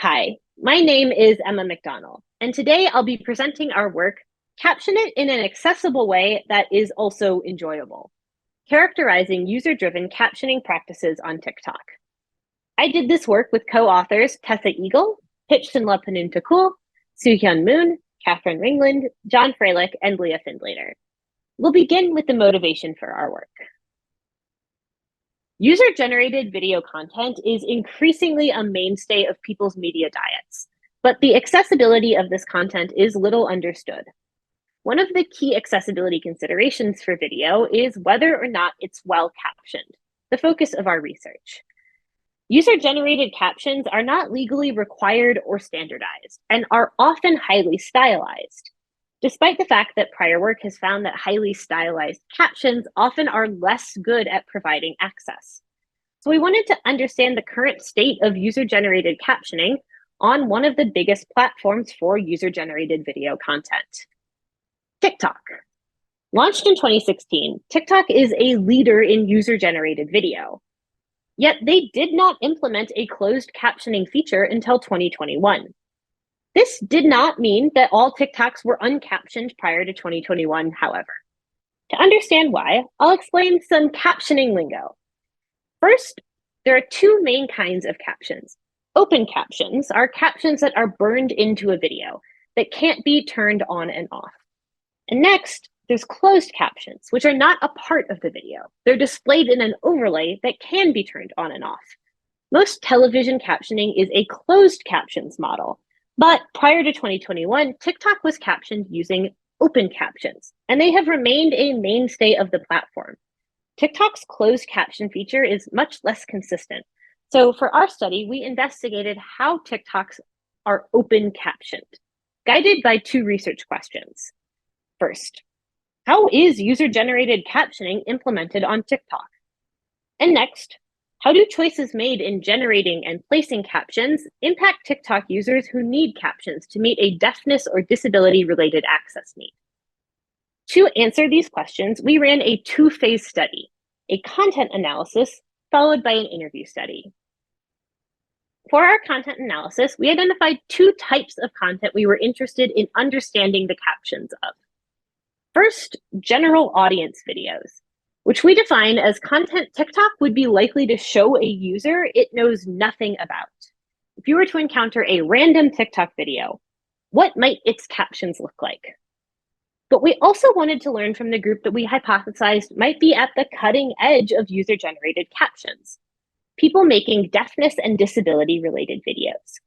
Hi, my name is Emma McDonnell, and today I'll be presenting our work, Caption It in an Accessible Way That Is Also Enjoyable, characterizing user-driven captioning practices on TikTok. I did this work with co-authors Tessa, Sinlapanuntakul, Hyun Moon, Kathryn Ringland, John Froehlich, and Leah Findlater. We'll begin with the motivation for our work. User-generated video content is increasingly a mainstay of people's media diets, but the accessibility of this content is little understood. One of the key accessibility considerations for video is whether or not it's well captioned, the focus of our research. User-generated captions are not legally required or standardized and are often highly stylized, despite the fact that prior work has found that highly stylized captions often are less good at providing access. So we wanted to understand the current state of user-generated captioning on one of the biggest platforms for user-generated video content, TikTok. Launched in 2016, TikTok is a leader in user-generated video. Yet they did not implement a closed captioning feature until 2021. This did not mean that all TikToks were uncaptioned prior to 2021, however. To understand why, I'll explain some captioning lingo. First, there are two main kinds of captions. Open captions are captions that are burned into a video that can't be turned on and off. And next, there's closed captions, which are not a part of the video. They're displayed in an overlay that can be turned on and off. Most television captioning is a closed captions model, but prior to 2021, TikTok was captioned using open captions, and they have remained a mainstay of the platform. TikTok's closed caption feature is much less consistent. So for our study, we investigated how TikToks are open captioned, guided by two research questions. First, how is user-generated captioning implemented on TikTok? And next, how do choices made in generating and placing captions impact TikTok users who need captions to meet a deafness or disability-related access need? To answer these questions, we ran a two-phase study, a content analysis followed by an interview study. For our content analysis, we identified two types of content we were interested in understanding the captions of. First, general audience videos, which we define as content TikTok would be likely to show a user it knows nothing about. If you were to encounter a random TikTok video, what might its captions look like? But we also wanted to learn from the group that we hypothesized might be at the cutting edge of user-generated captions, people making deafness and disability-related videos.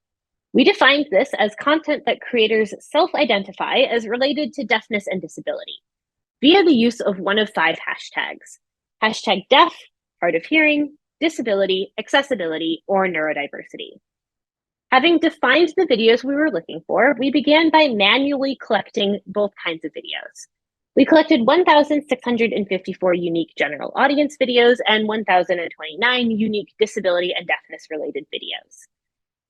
We defined this as content that creators self-identify as related to deafness and disability via the use of one of 5 hashtags: hashtag deaf, hard of hearing, disability, accessibility, or neurodiversity. Having defined the videos we were looking for, we began by manually collecting both kinds of videos. We collected 1,654 unique general audience videos and 1,029 unique disability and deafness-related videos.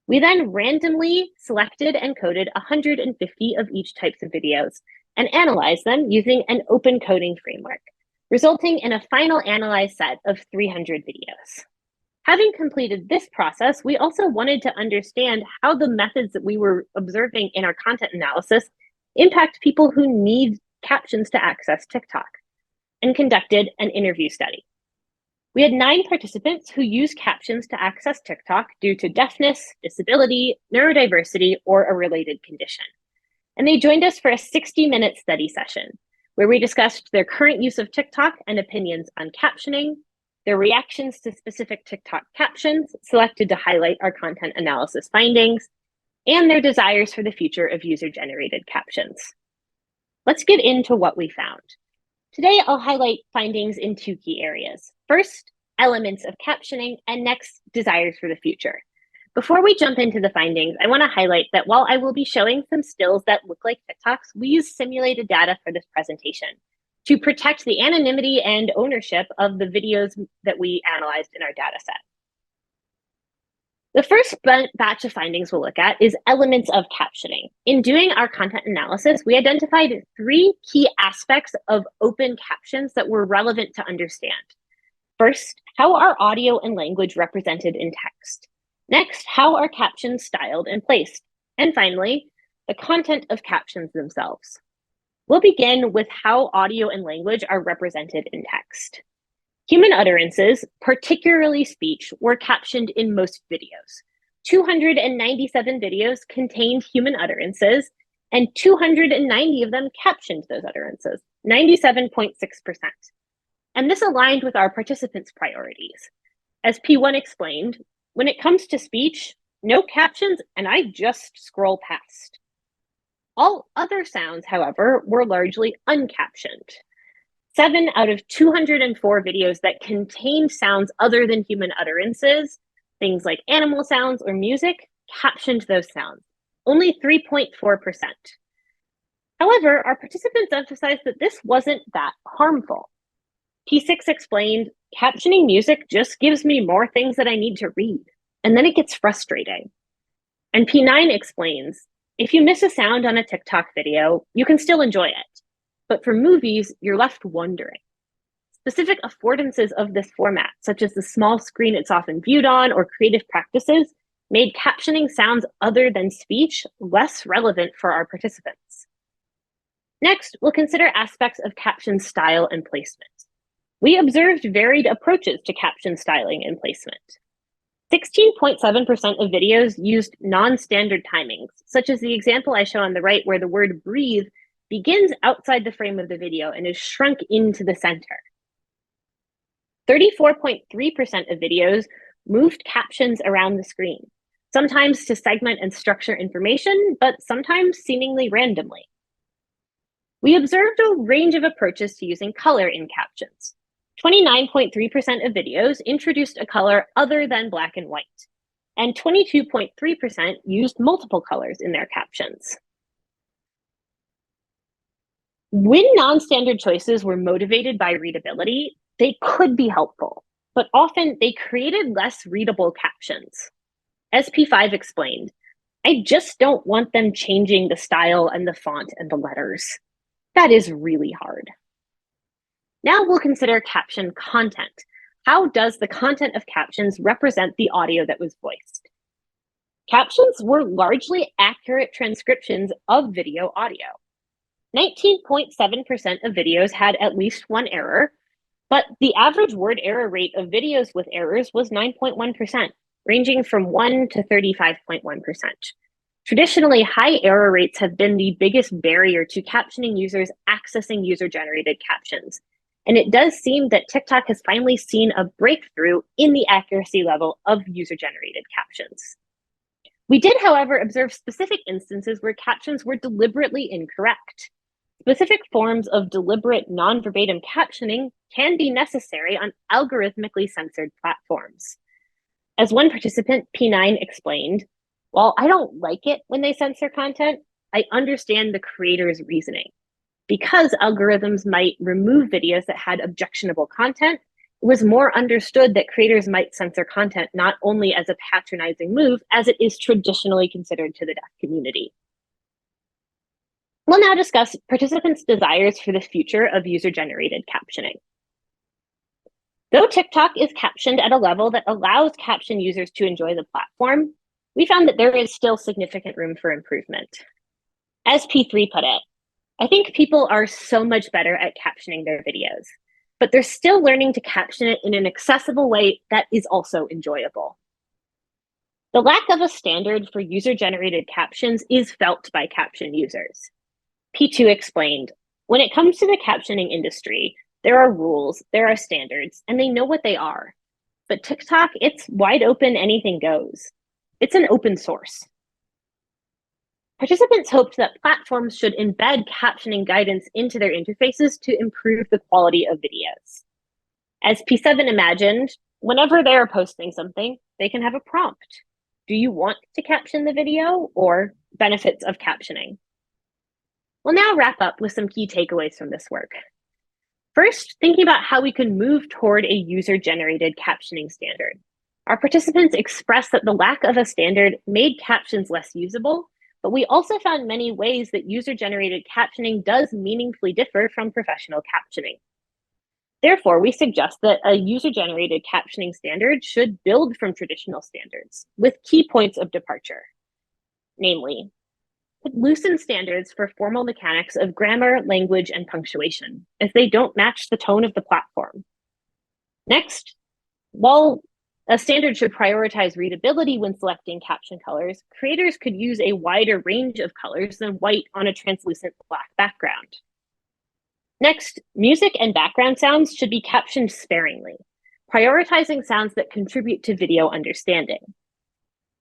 We then randomly selected and coded 150 of each types of videos and analyzed them using an open coding framework, resulting in a final analyzed set of 300 videos. Having completed this process, we also wanted to understand how the methods that we were observing in our content analysis impact people who need captions to access TikTok, and conducted an interview study. We had 9 participants who used captions to access TikTok due to deafness, disability, neurodiversity, or a related condition. And they joined us for a 60-minute study session where we discussed their current use of TikTok and opinions on captioning, their reactions to specific TikTok captions selected to highlight our content analysis findings, and their desires for the future of user-generated captions. Let's get into what we found. Today, I'll highlight findings in 2 key areas. First, elements of captioning, and next, desires for the future. Before we jump into the findings, I want to highlight that while I will be showing some stills that look like TikToks, we use simulated data for this presentation to protect the anonymity and ownership of the videos that we analyzed in our data set. The first batch of findings we'll look at is elements of captioning. In doing our content analysis, we identified 3 key aspects of open captions that were relevant to understand. First, how are audio and language represented in text? Next, how are captions styled and placed? And finally, the content of captions themselves. We'll begin with how audio and language are represented in text. Human utterances, particularly speech, were captioned in most videos. 297 videos contained human utterances, and 290 of them captioned those utterances, 97.6%. And this aligned with our participants' priorities. As P1 explained, when it comes to speech, no captions, and I just scroll past. All other sounds, however, were largely uncaptioned. 7 out of 204 videos that contained sounds other than human utterances, things like animal sounds or music, captioned those sounds, only 3.4%. However, our participants emphasized that this wasn't that harmful. P6 explained, captioning music just gives me more things that I need to read, and then it gets frustrating. And P9 explains, if you miss a sound on a TikTok video, you can still enjoy it. But for movies, you're left wondering. Specific affordances of this format, such as the small screen it's often viewed on or creative practices, made captioning sounds other than speech less relevant for our participants. Next, we'll consider aspects of caption style and placement. We observed varied approaches to caption styling and placement. 16.7% of videos used non-standard timings, such as the example I show on the right where the word breathe begins outside the frame of the video and is shrunk into the center. 34.3% of videos moved captions around the screen, sometimes to segment and structure information, but sometimes seemingly randomly. We observed a range of approaches to using color in captions. 29.3% of videos introduced a color other than black and white, and 22.3% used multiple colors in their captions. When non-standard choices were motivated by readability, they could be helpful, but often they created less readable captions. As P5 explained, I just don't want them changing the style and the font and the letters. That is really hard. Now we'll consider caption content. How does the content of captions represent the audio that was voiced? Captions were largely accurate transcriptions of video audio. 19.7% of videos had at least one error, but the average word error rate of videos with errors was 9.1%, ranging from 1 to 35.1%. Traditionally, high error rates have been the biggest barrier to captioning users accessing user-generated captions. And it does seem that TikTok has finally seen a breakthrough in the accuracy level of user-generated captions. We did, however, observe specific instances where captions were deliberately incorrect. Specific forms of deliberate non-verbatim captioning can be necessary on algorithmically censored platforms. As one participant, P9, explained, while I don't like it when they censor content, I understand the creator's reasoning. Because algorithms might remove videos that had objectionable content, it was more understood that creators might censor content not only as a patronizing move, as it is traditionally considered to the deaf community. We'll now discuss participants' desires for the future of user-generated captioning. Though TikTok is captioned at a level that allows caption users to enjoy the platform, we found that there is still significant room for improvement. As P3 put it, I think people are so much better at captioning their videos, but they're still learning to caption it in an accessible way that is also enjoyable. The lack of a standard for user-generated captions is felt by caption users. P2 explained, when it comes to the captioning industry, there are rules, there are standards, and they know what they are. But TikTok, it's wide open, anything goes. It's an open source. Participants hoped that platforms should embed captioning guidance into their interfaces to improve the quality of videos. As P7 imagined, whenever they are posting something, they can have a prompt. Do you want to caption the video, or benefits of captioning? We'll now wrap up with some key takeaways from this work. First, thinking about how we can move toward a user-generated captioning standard. Our participants expressed that the lack of a standard made captions less usable, but we also found many ways that user-generated captioning does meaningfully differ from professional captioning. Therefore, we suggest that a user-generated captioning standard should build from traditional standards with key points of departure. Namely, loosen standards for formal mechanics of grammar, language, and punctuation, as they don't match the tone of the platform. Next, while a standard should prioritize readability when selecting caption colors, creators could use a wider range of colors than white on a translucent black background. Next, music and background sounds should be captioned sparingly, prioritizing sounds that contribute to video understanding.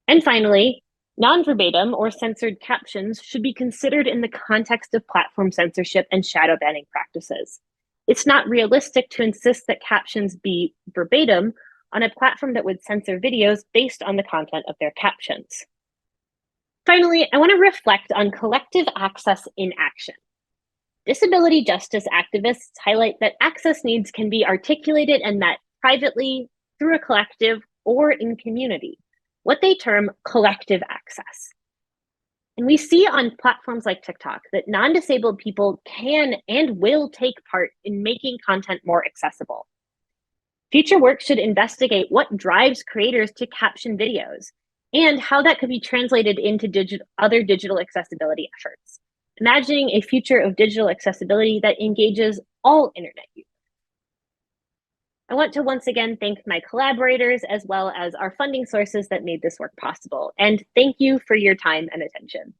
And finally, non-verbatim or censored captions should be considered in the context of platform censorship and shadow banning practices. It's not realistic to insist that captions be verbatim on a platform that would censor videos based on the content of their captions. Finally, I want to reflect on collective access in action. Disability justice activists highlight that access needs can be articulated and met privately, through a collective, or in community, what they term collective access. And we see on platforms like TikTok that non-disabled people can and will take part in making content more accessible. Future work should investigate what drives creators to caption videos and how that could be translated into other digital accessibility efforts, imagining a future of digital accessibility that engages all internet users. I want to once again thank my collaborators as well as our funding sources that made this work possible. And thank you for your time and attention.